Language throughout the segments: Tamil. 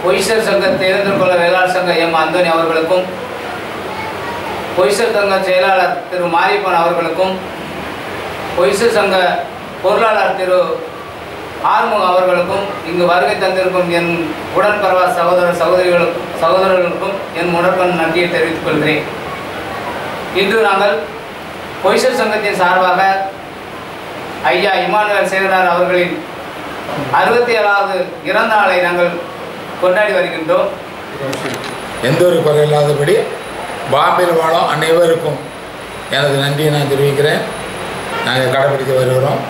பொய்சர் சங்க தேர்ந்தெடுக்கொள்ள வேளாண் சங்க எம் அந்தோனி அவர்களுக்கும், பொய்சர் சங்க செயலாளர் திரு மாரியப்பன் அவர்களுக்கும், பொய்சர் சங்க பொருளாளர் திரு ஆறுமுகம் அவர்களுக்கும், இங்கு வருகை தந்திருக்கும் என் உடன்பிறவா சகோதரர்களுக்கும் என் முதற்கண் நன்றியை தெரிவித்துக் கொள்கிறேன். இன்று நாங்கள் பொய்சர் சங்கத்தின் சார்பாக ஐயா இமானுவேல் சேகரார் அவர்களின் 67வது இறந்த நாளை நாங்கள் கொண்டாடி வருகின்றோம். எந்த ஒரு குறை இல்லாதபடி பாம்பேயில் வாழும் அனைவருக்கும் எனது நன்றியை நான் தெரிவிக்கிறேன். நாங்கள் கடைப்பிடித்து வருகிறோம்.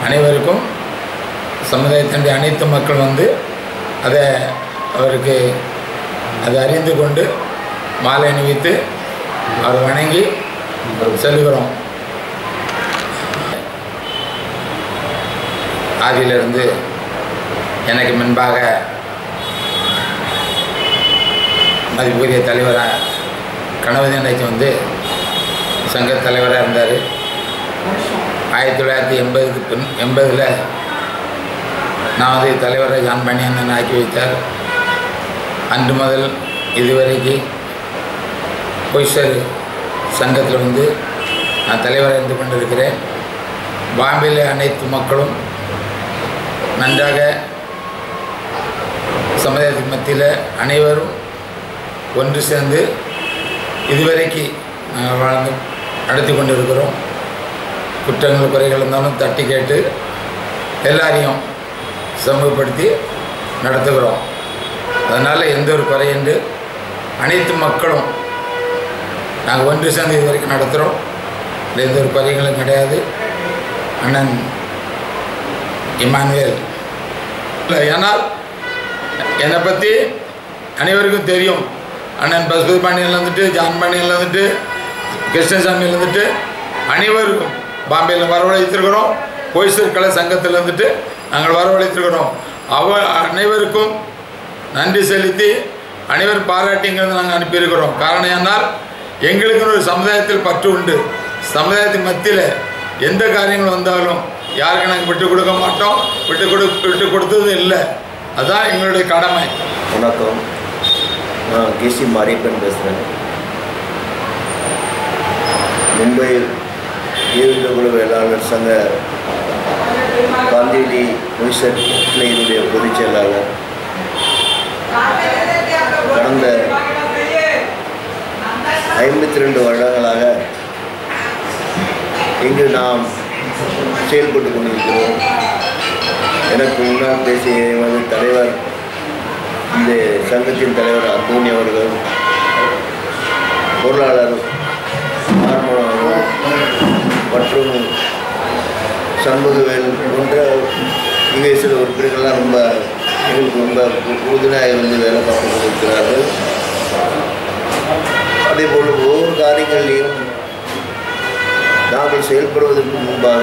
அனைவருக்கும் சமுதாயத்தினுடைய அனைத்து மக்கள் வந்து அதை அவருக்கு அதை அறிந்து கொண்டு மாலை அணிவித்து அவர் வணங்கி செல்கிறோம். ஆதியிலிருந்து எனக்கு முன்பாக மதிப்புரிய தலைவராக கணபதி அன்னைக்கு வந்து சங்க தலைவராக இருந்தார். 1980ல் நான் வந்து தலைவரை ஜான் பண்ணி அண்ணன் ஆக்கி வைத்தார். அன்று முதல் இதுவரைக்கு பொய்சர் சங்கத்தில் வந்து நான் தலைவராக இருந்து கொண்டிருக்கிறேன். பாம்பேயில் அனைத்து மக்களும் நன்றாக சமுதாயத்துக்கு மத்தியில் அனைவரும் ஒன்று சேர்ந்து இதுவரைக்கு நாங்கள் வாழ்ந்து நடத்தி கொண்டு இருக்கிறோம். குற்றங்கள் குறைகள் இருந்தாலும் தட்டி கேட்டு எல்லாரையும் சமூகப்படுத்தி நடத்துகிறோம். அதனால் எந்த ஒரு குறையின்றி அனைத்து மக்களும் நாங்கள் ஒன்று சேர்ந்து இது வரைக்கும் நடத்துகிறோம். எந்த ஒரு குறைகளும் கிடையாது. அண்ணன் இமானுவேல் ஏன்னால் என்னை பற்றி அனைவருக்கும் தெரியும். அண்ணன் பசுபதி பாண்டியன்லேருந்துட்டு, ஜான் பாண்டியன்லேருந்துட்டு, கிருஷ்ணசாமியிலேருந்துட்டு அனைவருக்கும் பாம்பேயில் வரவழைத்திருக்கிறோம். போய்சர் கலை சங்கத்திலேருந்துட்டு நாங்கள் வரவழைத்திருக்கிறோம். அனைவருக்கும் நன்றி செலுத்தி அனைவரும் பாராட்டிங்கிறது நாங்கள் அனுப்பியிருக்கிறோம். காரணம் என்னால் எங்களுக்குன்னு ஒரு சமுதாயத்தில் பற்று உண்டு. சமுதாயத்தின் மத்தியில் எந்த காரியங்கள் வந்தாலும் யாருக்கு நாங்கள் விட்டு கொடுக்க மாட்டோம், விட்டு கொடுத்தது இல்லை. அதுதான் எங்களுடைய கடமை. வணக்கம், நான் கேசி மாரியப்பன் பேசுகிறேன். மும்பை ஈழக்குழு வேளாளர் சங்க காந்தியடி பொய்சர் கிளையினுடைய பொதுச் செயலாளர். கடந்த 52 வருடங்களாக இங்கு நாம் செயல்பட்டு கொண்டிருக்கிறோம். எனக்கு முன்னால் பேசிய எமது தலைவர், இந்த சங்கத்தின் தலைவர் அந்தோனி அவர்கள், பொருளாளர் ஆர்மோன் மற்றும் சண்முகவேல் போன்ற இங்கே சில உறுப்பினர்கள்லாம் எங்களுக்கு ரொம்ப உறுதுணையாக இருந்து வேலை பார்த்து கொண்டிருக்கிறார்கள். அதேபோல் ஒவ்வொரு காரியங்களிலையும் நாங்கள் செயல்படுவதற்கு முன்பாக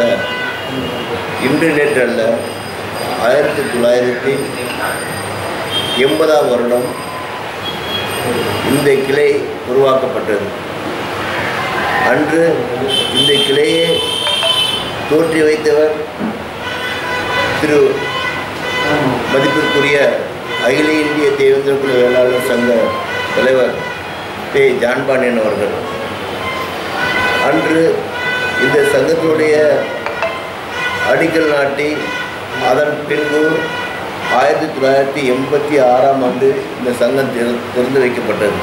இன்று நேற்று அல்ல, 1980ஆம் வருடம் இந்த கிளை உருவாக்கப்பட்டது. அன்று இந்த கிளையை தோற்றி வைத்தவர் திரு மதிப்பிற்குரிய அகில இந்திய தேவேந்திர குல வேளாளர் சங்க தலைவர் ஜான் பாண்டியன் அவர்கள். அன்று இந்த சங்கத்தினுடைய அடிக்கல் நாட்டி அதன் பின்பு 1986ஆம் ஆண்டு இந்த சங்கம் திறந்து வைக்கப்பட்டது.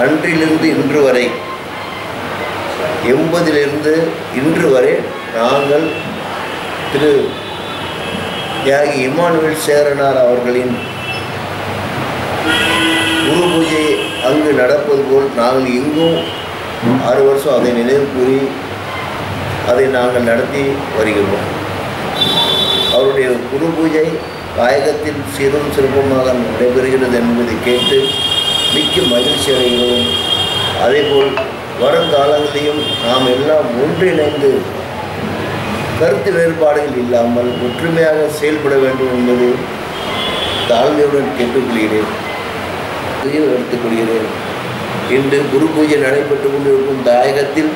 அன்றிலிருந்து இன்று வரை, 80லிருந்து இன்று வரை நாங்கள் திரு தியாகி இமானுவேல் சேரனார் அவர்களின் குரு பூஜை அங்கு நடப்பது போல் நாங்கள் இங்கும் 6 வருஷம் அதை நினைவு கூறி அதை நாங்கள் நடத்தி வருகிறோம். அவருடைய குரு பூஜை தாயகத்தில் சீரும் சிறப்பமாக நடைபெறுகிறது என்பதை கேட்டு மிக்க மகிழ்ச்சி அடைகிறோம். அதேபோல் வருங்காலங்களிலும் நாம் எல்லாம் ஒன்றிணைந்து கருத்து வேறுபாடுகள் இல்லாமல் ஒற்றுமையாக செயல்பட வேண்டும் என்பது தாழ்மையுடன் கேட்டுக்கொள்கிறேன், எடுத்துக்கொள்கிறேன். இன்று குரு பூஜை நடைபெற்று கொண்டிருக்கும் தாயகத்தில்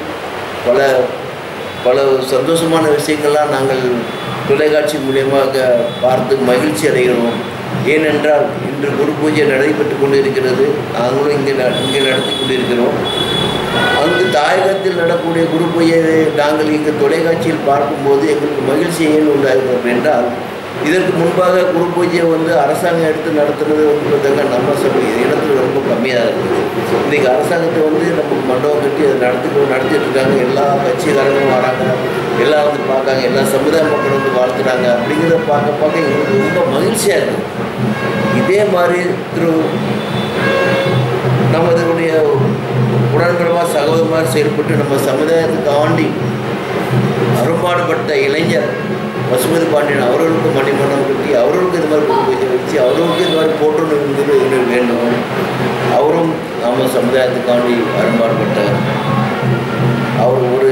பல சந்தோஷமான விஷயங்கள்லாம் நாங்கள் தொலைக்காட்சி மூலியமாக பார்த்து மகிழ்ச்சி அடைகிறோம். ஏனென்றால் இன்று குரு பூஜை நடைபெற்று கொண்டிருக்கிறது, நாங்களும் இங்கே நடத்தி கொண்டிருக்கிறோம். அங்கு தாயகத்தில் நடக்கக்கூடிய குரு பூஜையை நாங்கள் இங்கு தொலைக்காட்சியில் பார்க்கும்போது எங்களுக்கு மகிழ்ச்சி ஏன் உண்டாகிறது என்றால், இதற்கு முன்பாக குரு பூஜையை அரசாங்கம் எடுத்து நடத்துறது பார்த்தீங்கன்னா நம்ம இடத்துல ரொம்ப கம்மியாக இருக்குது. இன்றைக்கி அரசாங்கத்தை நமக்கு மண்டபம் கட்டி அதை நடத்திட்டு இருக்காங்க. எல்லா கட்சிக்காரங்களும் வராங்க, எல்லாம் பார்க்காங்க, எல்லா சமுதாய மக்கள் வாழ்த்துறாங்க. அப்படிங்கிறத பார்க்க எங்களுக்கு ரொம்ப மகிழ்ச்சியாக இருக்குது. இதே மாதிரி நமதுடைய உடன்பிறமாக சகோதரமாக செயல்பட்டு நம்ம சமுதாயத்தை தாண்டி அரும்பாடுபட்ட இளைஞர் பசுபதி பாண்டியன் அவர்களுக்கு மணிமண்டபம் கட்டி அவர்களுக்கு இது மாதிரி குரு பூஜை வச்சு அவர்களுக்கு இது மாதிரி போற்றணுங்கிறது எங்களுக்கு வேண்டும். அவரும் நம்ம சமுதாயத்துக்காண்டி அரும்பாடுபட்டார். அவர் ஒரு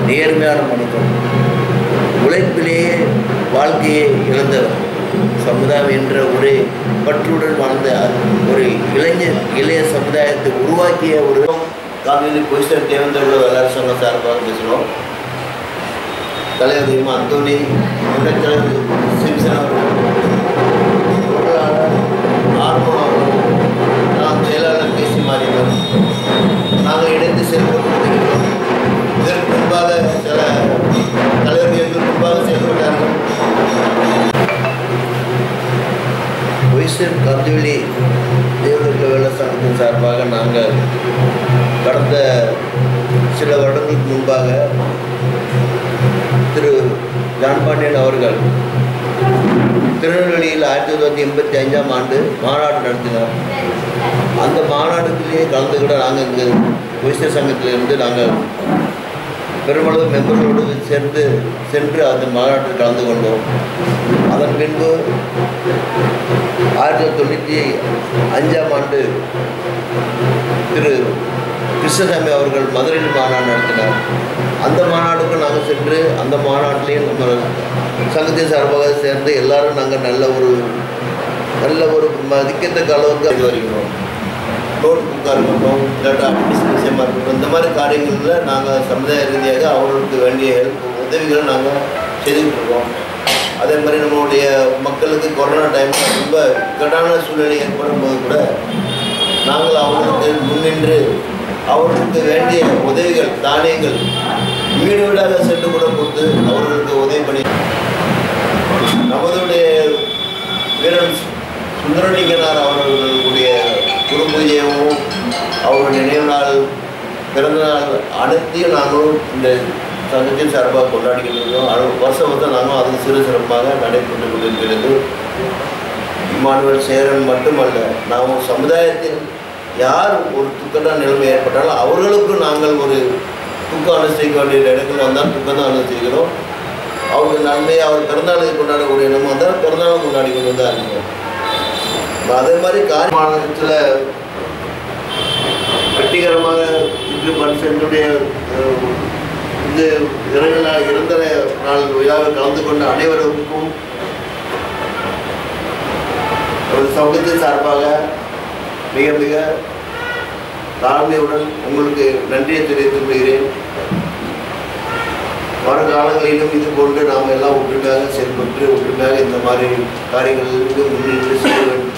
நேர்மையான மனிதன், உழைப்பிலேயே வாழ்க்கையை இழந்தவர், சமுதாயம் என்ற ஒரே பற்றுடன் வாழ்ந்த ஒரு இளைய சமுதாயத்தை உருவாக்கிய ஒரு காந்தியடி பொய்சர் தேவேந்திர குல வேளாளர் சங்கம் சார்பாக பேசுகிறோம். தலைவர் அந்தோனி, தலைவர் சிம்சன் அவர்கள், பொருளாளர் ஆர்மோன் அவர்கள், நாம் செயலாளர் கேசி மாரியப்பன், நாங்கள் இணைந்து செயல்பட்டு கொண்டிருக்கிறோம். இதற்கு முன்பாக சில தலைவர்களுக்கு முன்பாக செயல்பட்டார்கள். பொய்சர் காந்தியடி தேவேந்திர குல வேளாளர் சங்கத்தின் சார்பாக நாங்கள் கடந்த சில வருடங்களுக்கு முன்பாக திரு ஜான் பாண்டியன் அவர்கள் திருநெல்வேலியில் 1985ஆம் ஆண்டு மாநாடு நடத்தினார். அந்த மாநாடுகளிலே கலந்துக்கிட நாங்கள் இங்கே பொய்சர் சங்கத்திலிருந்து நாங்கள் பெருமளவு மெம்பர்களோடு சென்று அந்த மாநாட்டில் கலந்து கொண்டோம். அதன் பின்பு 1995ஆம் ஆண்டு திரு கிருஷ்ணசாமி அவர்கள் மதுரையில் மாநாடு நடத்தினார். அந்த மாநாடுக்கும் நாங்கள் சென்று அந்த மாநாட்டிலையும் நம்ம சங்கத்தின் சார்பாக சேர்ந்து எல்லாரும் நாங்கள் நல்ல ஒரு மதிக்கத்தக்க அளவுக்கு வருகிறோம். நோட் புக்காக இருக்கட்டும், இல்லாட்டா அட்மிஷன் விஷயமா இருக்கட்டும், இந்த மாதிரி காரியங்களில் நாங்கள் சமுதாய ரீதியாக அவர்களுக்கு வேண்டிய உதவிகளை நாங்கள் செய்துக்கிட்டு இருக்கோம். அதே மாதிரி நம்மளுடைய மக்களுக்கு கொரோனா டைமில் ரொம்ப இக்கட்டான சூழ்நிலை ஏற்படும் போது கூட நாங்கள் அவர்களுக்கு முன்னின்று அவர்களுக்கு வேண்டிய உதவிகள், தானியங்கள் வீடு வீடாக சென்று கூட கொடுத்து அவர்களுக்கு உதவி பண்ணி நமதுடைய வீரன் சுந்தரலிங்கனார் அவர்களுடைய குரு பூஜையும் அவருடைய நினைவு நாள், பிறந்த நாள் அனைத்தையும் நாங்களும் இந்த சங்கத்தின் சார்பாக கொண்டாடிக்கிட்டு இருக்கோம். வருஷம் நாங்களும் அதுக்கு சிறு சிறப்பாக நடைபெற்று கொண்டிருக்கிறது. இமானுவேல் சேரன் மட்டுமல்ல, நாம் சமுதாயத்தில் யார் ஒரு துக்கட்டான நிலைமை ஏற்பட்டாலும் அவர்களுக்கு நாங்கள் ஒரு துக்கம் அனுஷ்டிக்க வேண்டிய இடங்கள் வந்தால் துக்கம் தான் அனுஷ்டிக்கிறோம். அவருக்கு நன்மையை அவர் பிறந்தநாளை கொண்டாடக்கூடிய நம்ம வந்தால் பிறந்தநாள் கொண்டாடி கொண்டு தான் இருக்கோம். அதே மாதிரி காரியமானத்தில் வெற்றிகரமாக இன்று மனுஷனுடைய இந்த இறந்த நாள் விழாவில் கலந்து கொண்ட அனைவருக்கும் ஒரு சமூகத்தின் சார்பாக மிக மிக தாழ்மையுடன் உங்களுக்கு நன்றியை தெரிவித்துக் கொள்கிறேன். வருங்காலங்களிலும் இது போன்று நாம் எல்லாம் ஒற்றுமையாக செயல்பட்டு ஒற்றுமையாக இந்த மாதிரி காரியங்களுக்கு முன்னின்று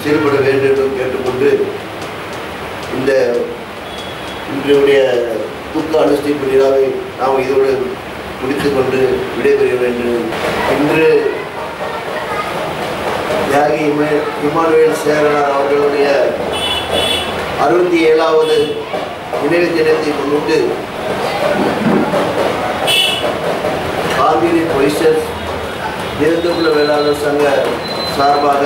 செயல்பட வேண்டும் என்று கேட்டுக்கொண்டு இந்த இன்றைய துக்க அனுஷ்டிப்பு விழாவை நாம் இதோடு முடித்து கொண்டு விடைபெற வேண்டும். இன்று தியாகி இமானுவேல் சேரனார் அவர்களுடைய 67வது நினைவு தினத்தை முன்னிட்டு காவிரி பொய்சர் நிறுத்தக்குள்ள வேளாளர் சங்க சார்பாக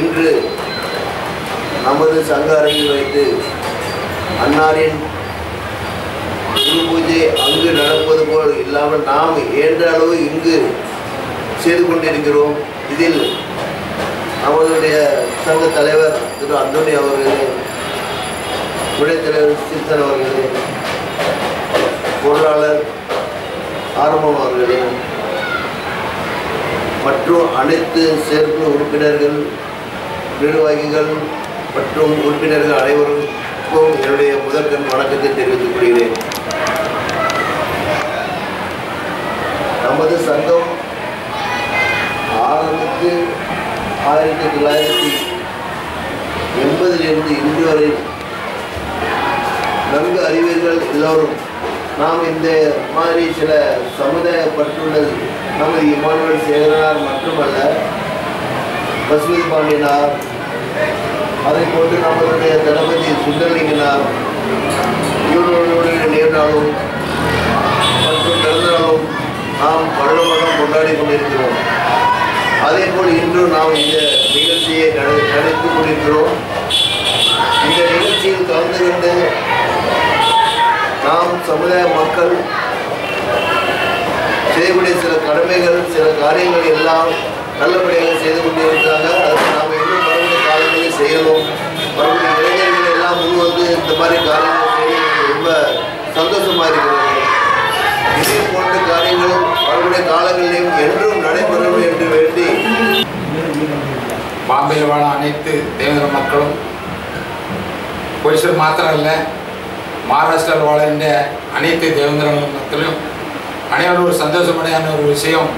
இன்று நமது சங்க அறையில் வைத்து அன்னாரின் குரு பூஜை அங்கு நடப்பது போல் இல்லாமல் நாம் இயன்ற அளவு இங்கு செய்து கொண்டிருக்கிறோம். இதில் நம்மளுடைய சங்க தலைவர் திரு அந்தோணி அவர்களே, துணைத் தலைவர் சித்தன் அவர்களே, பொருளாளர் ஆரம்பம் அவர்களே மற்றும் அனைத்து சேர்ப்பு உறுப்பினர்கள், நிர்வாகிகள் மற்றும் உறுப்பினர்கள் அனைவருக்கும் என்னுடைய முதற்கண் வணக்கத்தை தெரிவித்துக் கொள்கிறேன். நமது சங்கம் ஆரம்பித்து 1980 இன்று வரை நன்கு அறிவீர்கள் எல்லோரும். நாம் இந்த மாதிரி சில சமுதாய பற்றுள்ளது நமது இமானுவேல் சேகரனார் மட்டுமல்ல, பசுபதி பாண்டியனார், அதை போன்று நம்மளுடைய தளபதி சுந்தரலிங்கனார் இவர்களுடைய நேர்நாளும் மற்றும் பிறந்தநாளும் நாம் வருடம் கொண்டாடி கொண்டிருக்கிறோம். அதே போல் இன்று நாம் இந்த நிகழ்ச்சியை நடத்தி கொண்டிருக்கிறோம். இந்த நிகழ்ச்சியில் கலந்து கொண்டு நாம் சமுதாய மக்கள் செய்யக்கூடிய சில கடமைகள், சில காரியங்கள் எல்லாம் நல்லபடியாக செய்து கொண்டிருக்கிறாங்க. அதுக்கு நாம் இன்னும் வரக்கூடிய காலங்களில் செய்யணும். வரக்கூடிய இளைஞர்கள் எல்லாம் முன்வந்து இந்த மாதிரி காரியங்கள் செய்ய ரொம்ப சந்தோஷமாக இருக்கிறது. இதே போன்ற காரியங்கள் வரக்கூடிய காலங்களிலும் என்றும் நடைபெறும் என்று வேண்டி பாம்பேயில் வாழ அனைத்து தேவேந்திர மக்களும் பொய்சர் மாத்திரம் இல்லை, மகாராஷ்டிராவில் வாழ்கின்ற அனைத்து தேவேந்திர மக்களும் அனைவரும் ஒரு சந்தோஷப்படையான ஒரு விஷயம்.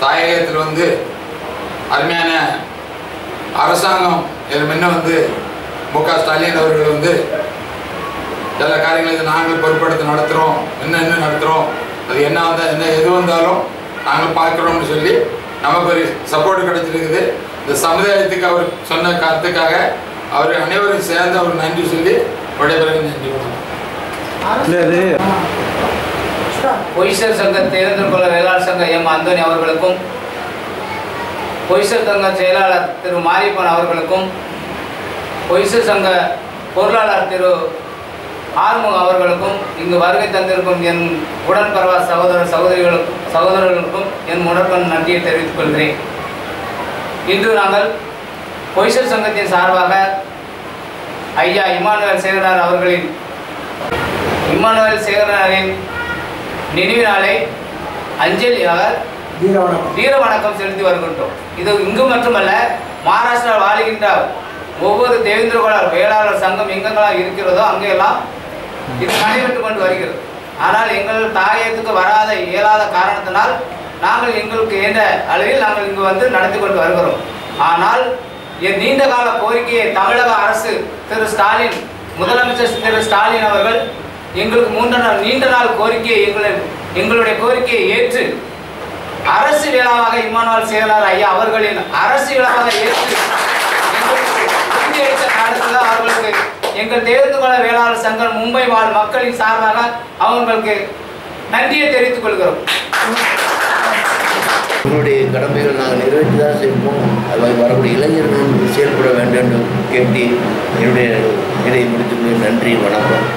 தாயகத்தில் வந்து அருமையான அரசாங்கம் இதில் முன்ன வந்து மு.க. ஸ்டாலின் அவர்கள் வந்து எல்லா காரியங்களையும் நாங்கள் பொறுப்படுத்தி நடத்துகிறோம், இன்னும் நடத்துகிறோம், அது என்ன வந்தால் என்ன எது வந்தாலும் நாங்கள் பார்க்குறோம்னு சொல்லி நமக்கு ஒரு சப்போர்ட் கிடைச்சிருக்குது. இந்த சமுதாயத்துக்கு அவர் சொன்ன கருத்துக்காக அவர் அனைவரும் சேர்ந்து அவர் நன்றி சொல்லி விடைபெறும். நன்றி. பொய்சர் சங்க தேர்ந்தெடுப்புள்ள வேளாண் சங்க எம் அந்தோணி அவர்களுக்கும், பொய்சர் சங்க செயலாளர் திரு மாரியப்பன் அவர்களுக்கும், பொய்சர் சங்க பொருளாளர் திரு ஆறுமுகம் அவர்களுக்கும், இங்கு வருகை தந்திருக்கும் என் உடன்பிறவா சகோதரர்களுக்கும் என் முதற்கண் நன்றியை தெரிவித்துக் கொள்கிறேன். இன்று நாங்கள் பொய்சர் சங்கத்தின் சார்பாக ஐயா இமானுவேல் சேகரனார் அவர்களின் நினைவு நாளை அஞ்சலியாக வீர வணக்கம் செலுத்தி வருகின்றோம். இது இங்கு மட்டுமல்ல, மகாராஷ்டிரா வாழ்கின்ற ஒவ்வொரு தேவேந்திரகுல வேளாளர் சங்கம் எங்கெங்கெல்லாம் இருக்கிறதோ அங்கெல்லாம் இது நடைபெற்று கொண்டு வருகிறது. ஆனால் எங்கள் தாயத்துக்கு வராத இயலாத காரணத்தினால் நாங்கள் எங்களுக்கு என்ற அளவில் நாங்கள் இங்கு வந்து நடத்தி கொண்டு வருகிறோம். ஆனால் என் நீண்ட கால கோரிக்கையை தமிழக அரசு முதலமைச்சர் திரு ஸ்டாலின் அவர்கள் எங்களுக்கு நீண்ட நாள் கோரிக்கையை எங்களுடைய கோரிக்கையை ஏற்று அரசு விழாவாக இமானுவேல் சேகரனார் ஐயா அவர்களின் அரசு விழாவாக ஏற்று உறுதியளித்த காலத்தில் அவர்களுக்கு எங்கள் தேவேந்திரகுல வேளாளர் சங்கம் மும்பை வாழ் மக்களின் சார்பாக அவங்களுக்கு நன்றியை தெரிவித்துக் கொள்கிறோம். உங்களுடைய கடமைகள் நாங்கள் நிறைவேற்றி தான் செய்வோம். அது வரக்கூடிய இளைஞர்களும் செயல்பட வேண்டும் என்று கேட்டு என்னுடைய இதை முடித்துக்கொள்ள நன்றி, வணக்கம்.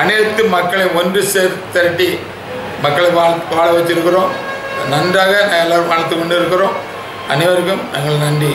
அனைத்து மக்களை ஒன்று திரட்டி மக்களை வாழ வச்சிருக்கிறோம். நன்றாக எல்லாரும் வாழ்த்து கொண்டு இருக்கிறோம். அனைவருக்கும் நாங்கள் நன்றி.